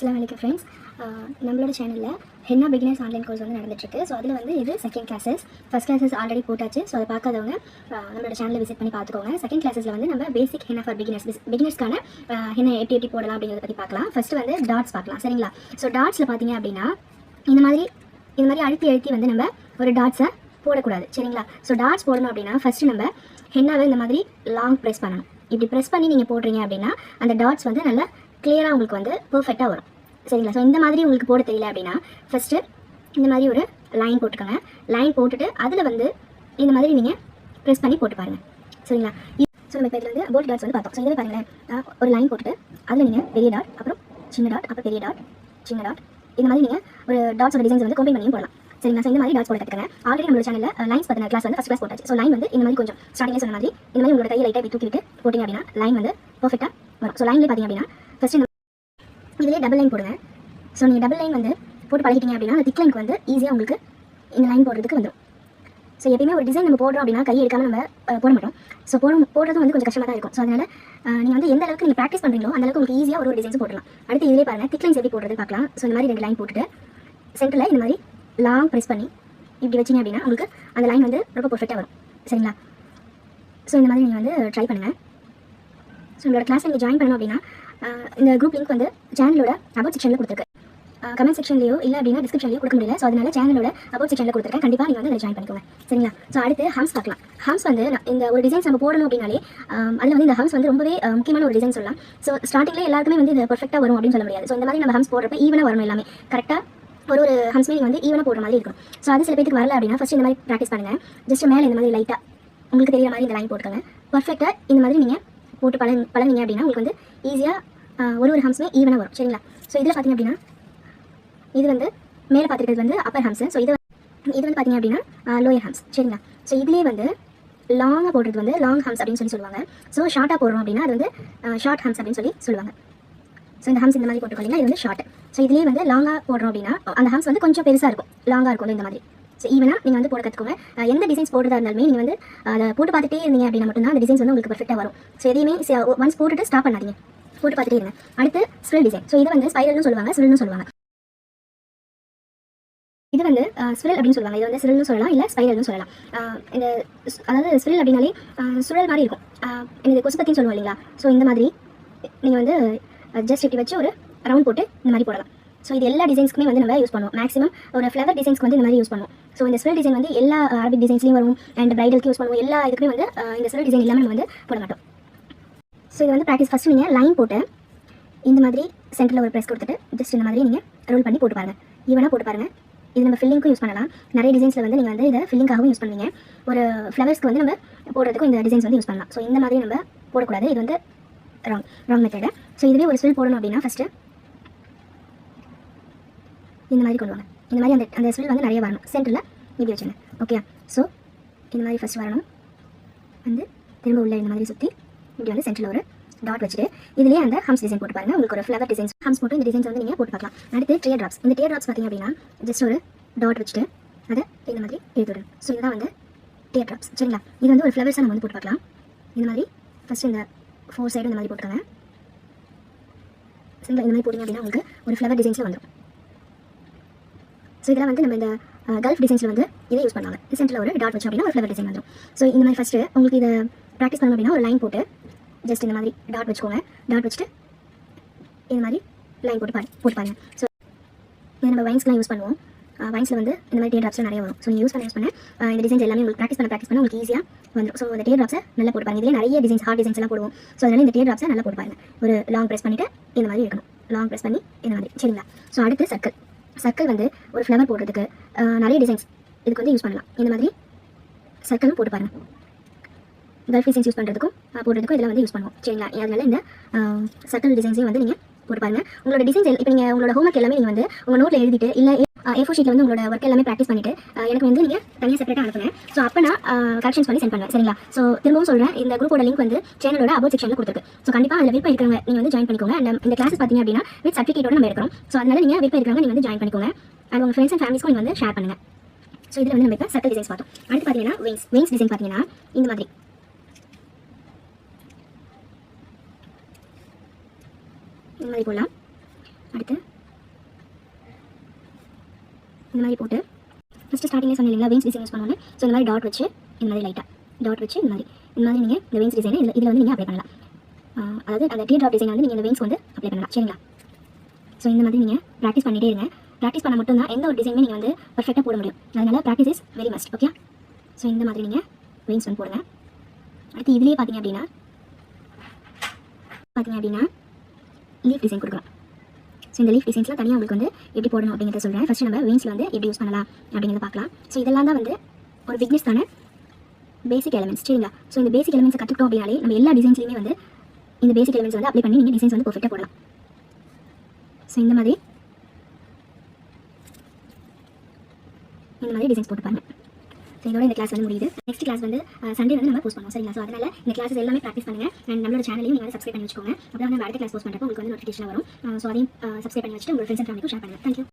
அஸ்ஸலாமு அலைக்கும் ஃப்ரெண்ட்ஸ். நம்மளோட சேனலில் ஹென்னா பிகினர்ஸ் ஆன்லைன் கோர்ஸ் வந்து நடந்துட்டுருக்கு. ஸோ அதில் வந்து இது second classes. First classes already போட்டாச்சு. ஸோ அதை பார்க்காதவங்க நம்மளோட சேனலில் விசிட் பண்ணி பார்த்துக்கோங்க. செகண்ட் கிளாஸஸில் வந்து நம்ம பேசிக் ஹென்னா ஃபார் பிகினர்ஸ்க்கான ஹென்னா எப்படி போடலாம் அப்படிங்கிறத பற்றி பார்க்கலாம். ஃபஸ்ட்டு வந்து டாட்ஸ் பார்க்கலாம், சரிங்களா? ஸோ டாட்ஸில் பார்த்தீங்க அப்படின்னா இந்த மாதிரி அழுத்தி வந்து நம்ம ஒரு டாட்ஸை போடக்கூடாது, சரிங்களா? ஸோ டாட்ஸ் போடணும் அப்படின்னா ஃபஸ்ட்டு நம்ம ஹென்னாவை இந்த மாதிரி லாங் ப்ரெஸ் பண்ணணும். இப்படி ப்ரெஸ் பண்ணி நீங்கள் போடுறீங்க அப்படின்னா அந்த டாட்ஸ் வந்து நல்லா கிளியராக உங்களுக்கு வந்து பர்ஃபெக்டாக வரும், சரிங்களா? ஸோ இந்த மாதிரி உங்களுக்கு போட தெரியல அப்படின்னா ஃபஸ்ட்டு இந்த மாதிரி ஒரு லைன் போட்டுக்கோங்க. லைன் போட்டுட்டு அதில் வந்து இந்த மாதிரி நீங்கள் ப்ரெஸ் பண்ணி போட்டு பாருங்கள், சரிங்களா? ஸோ நம்ம இப்போ இதில் வந்து போல்ட் டாட்ஸ் வந்து பார்த்தோம். ஸோ இதில் பாருங்களேன், ஒரு லைன் போட்டுட்டு அதில் நீங்கள் பெரிய டாட், அப்புறம் சின்ன டாட், அப்புறம் பெரிய டாட், சின்ன டாட், இந்த மாதிரி நீங்கள் ஒரு டாட்ஸோட டிசைன்ஸ் வந்து கம்பைன் பண்ணியும் போடலாம், சரிங்களா? ஸோ இந்த மாதிரி டாட்ஸ் போட கற்றுக்கங்க. ஆல்ரெடி நம்மளோட சேனலில் லைன்ஸ் பற்றின கிளாஸ் வந்து ஃபஸ்ட் கிளாஸ் போட்டாச்சு. ஸோ லைன் வந்து இந்த மாதிரி கொஞ்சம் ஸ்டார்டிங்லேயே சொன்ன மாதிரி இந்த மாதிரி உங்களோட கையை லைட்டாக இப்படி தூக்கிட்டு போட்டிங்க அப்படின்னா லைன் வந்து பர்ஃபெக்டாக வரும். ஸோ லைன்லேயே பார்த்தீங்க அப்படின்னா ஃபஸ்ட்டு இதிலே டபுள் லைன் போடுங்க. ஸோ நீங்கள் டபுள் லைன் வந்து போட்டு பழகிட்டீங்க அப்படின்னா அந்த திக் லைனுக்கு வந்து ஈஸியாக உங்களுக்கு இந்த லைன் போடுறதுக்கு வந்துடும். ஸோ எப்பயுமே ஒரு டிசைன் நம்ம போடுறோம் அப்படின்னா கை எடுக்காமல் நம்ம போட மாட்டோம். ஸோ போடுறது வந்து கொஞ்சம் கஷ்டமாக தான் இருக்கும். ஸோ அதனால் நீங்கள் வந்து எந்த அளவுக்கு நீங்கள் ப்ராக்டிஸ் பண்ணுறீங்களோ அந்த அளவுக்கு உங்களுக்கு ஈஸியாக ஒரு டிசைன்ஸ் போடலாம். அடுத்து இதிலே பாருங்கள் திக் லைன்ஸ் எப்படி போடுறது பார்க்கலாம். ஸோ இந்த மாதிரி 2 லைன் போட்டுட்டு சென்டரில் இந்த மாதிரி லாங் ப்ரெஸ் பண்ணி இப்படி வச்சிங்க அப்படின்னா உங்களுக்கு அந்த லைன் வந்து ரொம்ப பர்ஃபெக்டாக வரும், சரிங்களா? ஸோ இந்த மாதிரி நீங்கள் வந்து ட்ரை பண்ணுங்கள். ஸோ உங்களோட கிளாஸில் நீங்கள் ஜாயின் பண்ணணும் அப்படின்னா இந்த குரூப் லிங்க் வந்து சேனலோட அபவுட் செக்ஷனில் கொடுத்துருக்கு. கமெண்ட் செக்ஷன்லையோ இல்லை அப்படின்னா டிஸ்கிரிப்ஷன்லையோ கொடுக்க முடியல. ஸோ அதனால சேனலோட அபவுட் செக்ஷனில் கொடுத்துருக்கேன். கண்டிப்பாக நீங்கள் வந்து அதில் ஜாயின் பண்ணிக்கோங்க, சரிங்களா? ஸோ அடுத்து ஹம்ஸ் பார்க்கலாம். ஹம்ஸ் வந்து இந்த ஒரு டிசைன்ஸ் நம்ம போடணும் அப்படின்னாலே அதில் வந்து இந்த ஹம்ஸ் வந்து ரொம்பவே முக்கியமான ஒரு டிசைன் சொல்லலாம். ஸோ ஸ்டார்டிங்கில் எல்லாருக்குமே வந்து இது பர்ஃபெக்டாக வரும் அப்படின்னு சொல்ல முடியாது. ஸோ இந்த மாதிரி நம்ம ஹம்ஸ் போடுறப்ப ஈவனாக வரணும், எல்லாமே கரெக்டாக ஒரு ஹம்ஸ்மே நீங்கள் வந்து ஈவனாக போடுற மாதிரி இருக்கும். ஸோ அது சில பேருக்கு வரல அப்படின்னா ஃபஸ்ட்டு இந்த மாதிரி ப்ராக்டிஸ் பண்ணுங்கள். ஜஸ்ட் மேலே இந்த மாதிரி லைட்டாக உங்களுக்கு தெரியுற மாதிரி இந்த லைன் போட்டுக்கோங்க. பர்ஃபெக்டாக இந்த மாதிரி நீங்கள் போட்டு பழகிங்க அப்படின்னா உங்களுக்கு வந்து ஈஸியாக ஒரு ஹம்ஸ்மே ஈவனாக வரும், சரிங்களா? ஸோ இதில் பார்த்தீங்க அப்படின்னா இது வந்து மேலே பார்த்துருக்கிறது வந்து அப்பர் ஹம்ஸ். ஸோ இது வந்து பார்த்தீங்க அப்படின்னா லோயர் ஹம்ஸ், சரிங்களா? ஸோ இதுலேயே வந்து லாங்காக போடுறது வந்து லாங் ஹம்ஸ் அப்படின்னு சொல்லுவாங்க. ஸோ ஷார்ட்டாக போடுறோம் அப்படின்னா அது வந்து ஷார்ட் ஹம்ஸ் அப்படின்னு சொல்லுவாங்க. ஸோ இந்த ஹம்ஸ் இந்த மாதிரி போட்டுக்கோங்க, இது வந்து ஷார்ட். ஸோ இதுலேயே வந்து லாங்காக போடுறோம் அப்படின்னா அந்த ஹம்ஸ் வந்து கொஞ்சம் பெருசாக இருக்கும், லாங்காக இருக்கும் இந்த மாதிரி. ஸோ ஈவனாக நீங்கள் வந்து போட கற்றுக்கோங்க. எந்த டிசைன்ஸ் போடுறதா இருந்தாலுமே நீங்கள் வந்து அதை போட்டு பார்த்துட்டே இருந்தீங்க அப்படின்னா மட்டும்தான் அந்த டிசைன்ஸ் வந்து உங்களுக்கு பர்ஃபெக்டாக வரும். ஸோ எதையுமே ஒன்ஸ் போட்டுட்டு ஸ்டாப் பண்ணாதீங்க, போட்டு பார்த்துட்டே இருங்க. அடுத்து ஸ்விரல் டிசைன். ஸோ இது வந்து ஸ்பைரல்னு சொல்லுவாங்க, ஸ்விரல்னு சொல்லுவாங்க. இது வந்து ஸ்விரல் அப்படின்னு சொல்லுவாங்க. இது வந்து ஸ்விரல்னு சொல்லலாம், இல்லை ஸ்பைரல்னு சொல்லலாம். இந்த அதாவது ஸ்விரல் அப்படின்னாலே சுழல் மாதிரி இருக்கும். எனக்கு கொசுபத்தின்னு சொல்லுவோம் இல்லைங்களா? ஸோ இந்த மாதிரி நீங்கள் வந்து ஜஸ்ட் இப்படி வச்சு ஒரு ரவுண்ட் போட்டு இந்த மாதிரி போடலாம். ஸோ இது எல்லா டிசைன்ஸ்க்குமே வந்து நம்ம யூஸ் பண்ணுவோம். மேக்ஸிமம் ஒரு ஃப்ளவர் டிசைன்ஸ்க்கு வந்து இந்த மாதிரி யூஸ் பண்ணுவோம். ஸோ இந்த ஸ்விரல் டிசைன் வந்து எல்லா அரபிக் டிசைன்ஸ்லையும் வரும் அண்ட் பிரைடலுக்கு யூஸ் பண்ணுவோம். எல்லா இதுக்குமே வந்து இந்த ஸ்விரல் டிசைன் எல்லாமே நம்ம வந்து போட மாட்டோம். ஸோ இது வந்து ப்ராக்டிஸ் ஃபஸ்ட்டு நீங்கள் லைன் போட்டு இந்த மாதிரி சென்டரில் ஒரு ப்ரெஸ் கொடுத்துட்டு ஜஸ்ட் இந்த மாதிரி நீங்கள் ரோல் பண்ணி போட்டு பாருங்கள், ஈவனாக போட்டு பாருங்கள். இது நம்ம ஃபில்லிங்க்கும் யூஸ் பண்ணலாம். நிறைய டிசைன்ஸில் வந்து நீங்கள் வந்து இதை ஃபில்லிங்காகவும் யூஸ் பண்ணுவீங்க. ஒரு ஃப்ளவர்ஸ்க்கு வந்து நம்ம போடுறதுக்கும் இந்த டிசைன்ஸ் வந்து யூஸ் பண்ணலாம். ஸோ இந்த மாதிரி நம்ம போடக்கூடாது, இது வந்து ராங் மெத்தடு. ஸோ இதுவே ஒரு ஸ்வில் போடணும் அப்படின்னா ஃபஸ்ட்டு இந்த மாதிரி கொண்டு வாங்க. இந்த மாதிரி அந்த ஸ்வில் வந்து நிறைய வரணும். சென்டரில் இப்படி வச்சுங்க, ஓகே? ஸோ இந்த மாதிரி ஃபஸ்ட் வரணும், வந்து திரும்ப உள்ள இந்த மாதிரி சுற்றி இப்படி வந்து சென்டரில் ஒரு டாட் வச்சுட்டு இதுலேயே அந்த ஹம்ஸ் டிசைன் போட்டு பாருங்கள். உங்களுக்கு ஒரு ஃப்ளவர் டிசைன்ஸ் ஹம்ஸ் போட்டு இந்த டிசைன்ஸ் வந்து நீங்கள் போட்டு பார்க்கலாம். அடுத்து டியர் ட்ராப்ஸ். இந்த டியர் ட்ராப்ஸ் பார்த்தீங்க அப்படின்னா ஜஸ்ட் ஒரு டாட் வச்சுட்டு அதை இந்த மாதிரி எழுதிவிடும். ஸோ இதுதான் வந்து டியர் ட்ராப்ஸ், சரிங்களா? இது வந்து ஒரு ஃப்ளவர்ஸாக நம்ம வந்து போட்டு பார்க்கலாம். இந்த மாதிரி ஃபஸ்ட்டு இந்த 4 சைடு இந்த மாதிரி போட்டுக்கோங்க, சரிங்களா? இந்த மாதிரி போட்டிங்க அப்படின்னா உங்களுக்கு ஒரு ஃப்ளவர் டிசைன்ஸில் வந்துடும். ஸோ இதெல்லாம் வந்து நம்ம இந்த கல்ஃப் டிசைன்ஸில் வந்து இதை யூஸ் பண்ணுவாங்க. சென்டரில் ஒரு டாட் வச்சு அப்படின்னா ஒரு ஃப்ளவர் டிசைன் வந்துடும். ஸோ இந்த மாதிரி ஃபஸ்ட்டு உங்களுக்கு இதை ப்ராக்டிஸ் பண்ணணும் அப்படின்னா ஒரு லைன் போட்டு ஜஸ்ட் இந்த மாதிரி டாட் வச்சுக்கோங்க. டாட் வச்சுட்டு இந்த மாதிரி லைன் போட்டு பாருங்கள். ஸோ இது நம்ம வைன்ஸ்லாம் யூஸ் பண்ணுவோம். வைன்ஸில் வந்து இந்த மாதிரி டியர் ட்ராப்ஸ் நிறைய வரும். ஸோ நீங்கள் யூஸ் பண்ண இந்த டிசைன்ஸ் எல்லாமே உங்களுக்கு ப்ராக்டிஸ் பண்ண உங்களுக்கு ஈஸியாக வந்துடும். ஸோ இந்த டியர் ட்ராப்ஸை நல்லா போட்டு பாருங்கள். இதிலே நிறைய டிசைன்ஸ் ஹார்ட் டிசைன்ஸ் எல்லாம் போடுவோம். ஸோ அதனால் இந்த டியர் ட்ராப்ஸை நல்லா போட்டு பாருங்கள். ஒரு லாங் ப்ரெஸ் பண்ணிவிட்டு இந்த மாதிரி இருக்கணும், லாங் ப்ரெஸ் பண்ணி இந்த மாதிரி, சரிங்களா? ஸோ அடுத்து சர்க்கிள் வந்து ஒரு ஃப்ளவர் போடுறதுக்கு நிறைய டிசைன்ஸ் இதுக்கு வந்து யூஸ் பண்ணலாம். இந்த மாதிரி சர்க்கிளும் போட்டு பாருங்கள். கல்ஃப் டிசைன்ஸ் யூஸ் பண்ணுறதுக்கும் போடுறதுக்கும் இதெல்லாம் வந்து யூஸ் பண்ணுவோம், சரிங்களா? அதனால இந்த சர்க்கிள் டிசைன்ஸையும் வந்து நீங்கள் போட்டு பாருங்கள். உங்களோட டிசைன்ஸ் இப்போ நீங்கள் உங்களோட ஹோம்ஒர்க் எல்லாமே நீங்கள் வந்து உங்கள் நோட்டில் எழுதிட்டு இல்லை A4 ஷீட்டில் வந்து உங்களோட ஒர்க் எல்லாமே ப்ராக்டிஸ் பண்ணிவிட்டு எனக்கு வந்து நீங்கள் தனியாக செப்பரேட்டாக அனுப்புங்க. ஸோ அப்போ நான் கரெக்ஷன்ஸ் பண்ணி சென்ட் பண்ணுவேன், சரிங்களா? ஸோ திரும்பவும் சொல்கிறேன், இந்த குரூப்போட லிங்க் வந்து சேனலோட அபவுட் செக்ஷனில் கொடுத்துருக்கு. ஸோ கண்டிப்பாக அதில் விருப்பம் இருக்கிறவங்க நீங்கள் வந்து ஜாயின் பண்ணிக்கோங்க. அண்ட் இந்த கிளாஸஸ் பார்த்தீங்க அப்படின்னா வித் சர்டிஃபிகேட்டோட நம்ம எடுக்கிறோம். ஸோ அதனால் நீங்கள் விருப்பம் இருக்கிறவங்க நீங்கள் வந்து ஜாயின் பண்ணிக்கோங்க. அண்ட் உங்கள் ஃப்ரெண்ட்ஸ் அண்ட் ஃபேமிலிஸ்க்கும் நீங்கள் வந்து ஷேர் பண்ணுங்கள். ஸோ இதில் வந்து நம்ம இப்போ சர்க்கிள் டிசைன்ஸ் பார்த்தோம். அடுத்து பார்த்தீங்கன்னா வெயின்ஸ் டிசைன் பார்த்தீங்கன்னா இந்த மாதிரி போடலாம். அடுத்து இந்த மாதிரி போட்டு ஃபஸ்ட்டு ஸ்டார்டிங்லேயே சொன்னீங்க இல்லைங்களா வெயின்ஸ் டிசைன் யூஸ் பண்ணுவோன்னு. ஸோ இந்த மாதிரி டாட் வச்சு இந்த மாதிரி லைட்டாக டாட் வச்சு இந்த மாதிரி நீங்கள் இந்த வெயின்ஸ் டிசைனை இதில் வந்து நீங்கள் அப்ளை பண்ணலாம். அதாவது அந்த டீ ட்ராப் டிசைன் வந்து நீங்கள் இந்த வெயின்ஸ் வந்து அப்ளை பண்ணலாம். சரிங்களா? ஸோ இந்த மாதிரி நீங்கள் ப்ராக்டிஸ் பண்ணிகிட்டே இருங்க. ப்ராக்டிஸ் பண்ண மட்டும் தான் எந்த ஒரு டிசைனுமே நீங்கள் வந்து பர்ஃபெக்டாக போட முடியும். அதனால் practice is very must. Okay? So இந்த மாதிரி நீங்கள் வெயின்ஸ் வந்து போடுங்க. அடுத்து இதுலேயே பார்த்தீங்க அப்படின்னா லீஃப் டிசைன் கொடுக்குறோம். ஸோ இந்த லீஃப் டிசைன்ஸ்லாம் தனியாக உங்களுக்கு வந்து எப்படி போடணும் அப்படிங்கிறத சொல்கிறேன். ஃபஸ்ட்டு நம்ம வெயின்ஸில் வந்து எப்படி யூஸ் பண்ணலாம் அப்படிங்கிறத பார்க்கலாம். ஸோ இதெல்லாம் தான் வந்து ஒரு பிக்னஸ்க்கான பேசிக் எலிமெண்ட்ஸ். சரிங்களா? ஸோ இந்த பேசிக் எலிமெண்ட்ஸை கற்றுக்கிட்டோம் அப்படின்னாலே நம்ம எல்லா டிசைன்ஸ்லையுமே வந்து இந்த பேசிக் எலிமெண்ட்ஸ் வந்து அப்ளை பண்ணி நீங்கள் டிசைன்ஸ் வந்து பர்ஃபெக்டாக போடலாம். ஸோ இந்த மாதிரி டிசைன்ஸ் போட்டு பாருங்கள். ஸோ இதோட இந்த கிளாஸ் வந்து முடியுது. நெக்ஸ்ட் கிளாஸ் வந்து சண்டே வந்து நம்ம போஸ்ட் பண்ணுவோம். சரிங்களா? ஸோ அதனால் இந்த கிளாஸஸ் எல்லாமே ப்ராக்டிஸ் பண்ணுங்கள். அண்ட் நம்மளோட சேனலையும் நீங்கள் வந்து சப்ஸ்கிரைப் பண்ணி வச்சுக்கோங்க. அப்போ நம்ம அடுத்த கிளாஸ் போஸ்ட் பண்ணுறப்போ உங்களுக்கு வந்து நோட்டிஃபிகேஷன் வரும். ஸோ அதையும் சப்ஸ்கிரைப் பண்ணி வச்சுட்டு உங்கள் ஃப்ரெண்ட்ஸ் அண்ட் ஃபேமிலிக்கும் ஷேர் பண்ணுங்கள். தேங்க்யூ.